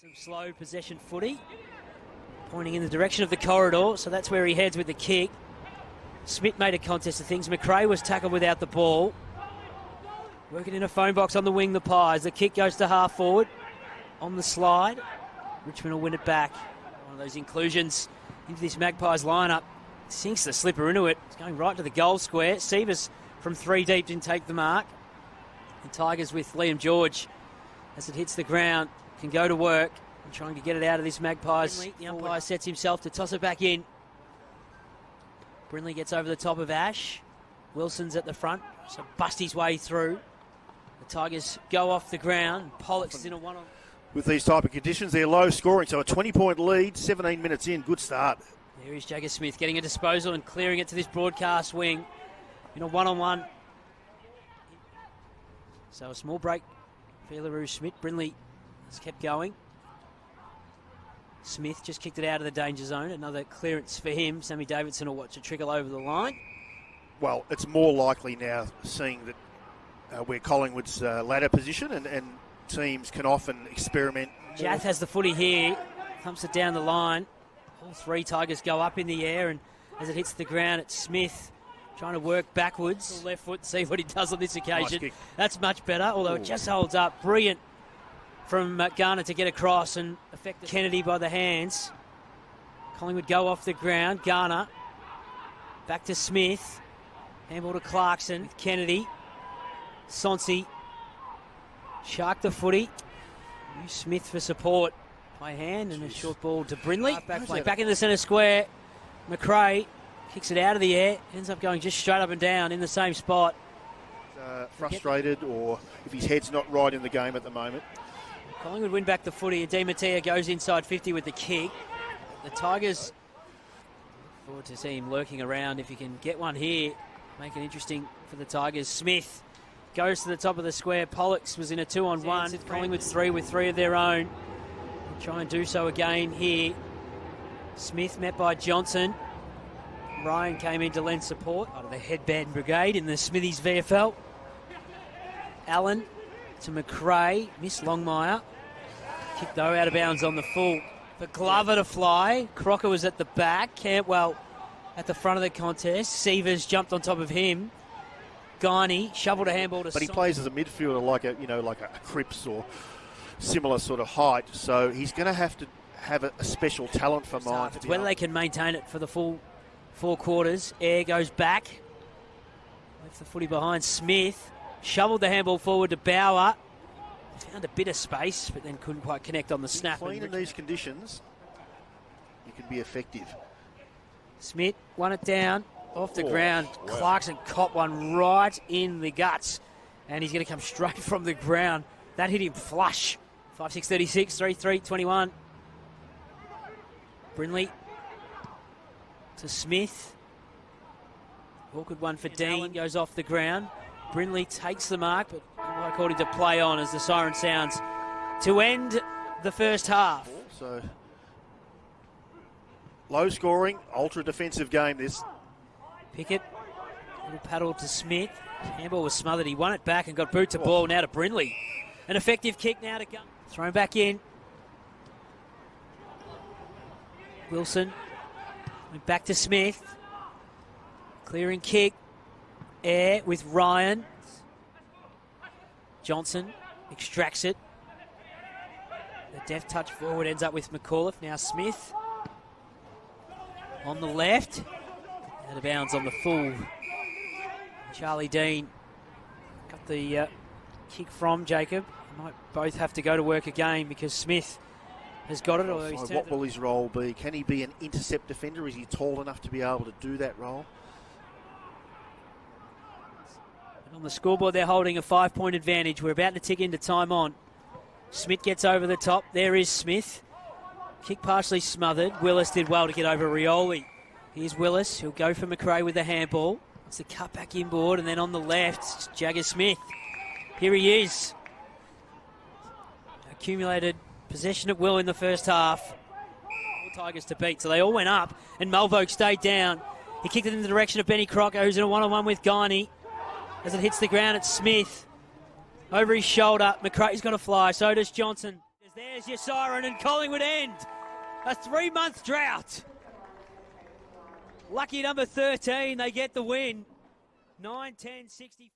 Some slow possession footy, pointing in the direction of the corridor, so that's where he heads with the kick. Smith made a contest of things. McRae was tackled without the ball. Working in a phone box on the wing, the Pies. The kick goes to half forward on the slide. Richmond will win it back. One of those inclusions into this Magpies lineup. Sinks the slipper into it. It's going right to the goal square. Sievers from 3 deep didn't take the mark. And Tigers with Liam George, as it hits the ground, can go to work and trying to get it out of this Magpies. The umpire sets himself to toss it back in. Brindley gets over the top of Ash. Wilson's at the front, so bust his way through. The Tigers go off the ground. Pollock's is in a one-on. With these type of conditions, they're low scoring, so a 20-point lead, 17 minutes in, good start. There is Jagga Smith getting a disposal and clearing it to this broadcast wing in a one-on-one. So a small break for LaRue Schmidt. Brindley has kept going. Smith just kicked it out of the danger zone. Another clearance for him. Sammy Davidson will watch it trickle over the line. Well, it's more likely now, seeing that where Collingwood's ladder position and teams can often experiment. Jath has the footy here, thumps it down the line. All 3 Tigers go up in the air, and as it hits the ground, it's Smith trying to work backwards. Left foot, see what he does on this occasion. Nice. That's much better, although it just holds up. Brilliant from Garner to get across and affect Kennedy by the hands. Collingwood go off the ground. Garner back to Smith. Handball to Clarkson with Kennedy. Sonsi. Shark the footy. Use Smith for support by hand, and a short ball to Brindley. Back in the centre square. McRae kicks it out of the air. Ends up going just straight up and down in the same spot. Frustrated, or if his head's not right in the game at the moment. Collingwood win back the footy, and Di Mattia goes inside 50 with the kick. The Tigers, look forward to see him lurking around. If he can get one here, make it interesting for the Tigers. Smith goes to the top of the square. Pollocks was in a 2-on-1. Collingwood's 3 with 3 of their own. They'll try and do so again here. Smith met by Johnson. Ryan came in to lend support out of the headband brigade in the Smithies VFL. Allen to McRae. Miss Longmire. Kick though out of bounds on the full. For Glover to fly. Crocker was at the back. Cantwell at the front of the contest. Sievers jumped on top of him. Guiney shoveled a handball to. But he plays as a midfielder, like a Cripps or similar sort of height. So he's going to have a special talent for mine. It's whether they can maintain it for the full 4 quarters. Air goes back. Left the footy behind Smith. Shoveled the handball forward to Bauer. Found a bit of space, but then couldn't quite connect on the snap. Clean in these conditions, you can be effective. Smith won it down off the ground. Wow. Clarkson caught one right in the guts, and he's going to come straight from the ground. That hit him flush. 5-6-36, 3-3-21. Brindley to Smith. Awkward one for Dean. Allen goes off the ground. Brindley takes the mark, but according to play on as the siren sounds to end the first half. So low scoring, ultra defensive game this. Pickett, little paddle to Smith. Handball was smothered. He won it back and got boot to ball. Now to Brindley. An effective kick now to go. Thrown back in. Wilson went back to Smith. Clearing kick. Air with Ryan. Johnson extracts it. The deft touch forward ends up with McAuliffe. Now Smith on the left. Out of bounds on the full. Charlie Dean got the kick from Jacob. Might both have to go to work again because Smith has got it. Although he's what will his role be? Can he be an intercept defender? Is he tall enough to be able to do that role? On the scoreboard, they're holding a 5-point advantage. We're about to tick into time on. Smith gets over the top. There is Smith. Kick partially smothered. Willis did well to get over Rioli. Here's Willis. He'll go for McRae with the handball. It's a cut back inboard, and then on the left, Jagga Smith. Here he is. Accumulated possession at will in the first half. All Tigers to beat, so they all went up, and Mulvogue stayed down. He kicked it in the direction of Benny Crocker, who's in a one-on-one with Guiney. As it hits the ground, it's Smith. Over his shoulder, McRae's got to fly, so does Johnson. There's There's your siren, and Collingwood end a 3-month drought. Lucky number 13, they get the win. 9-10-60.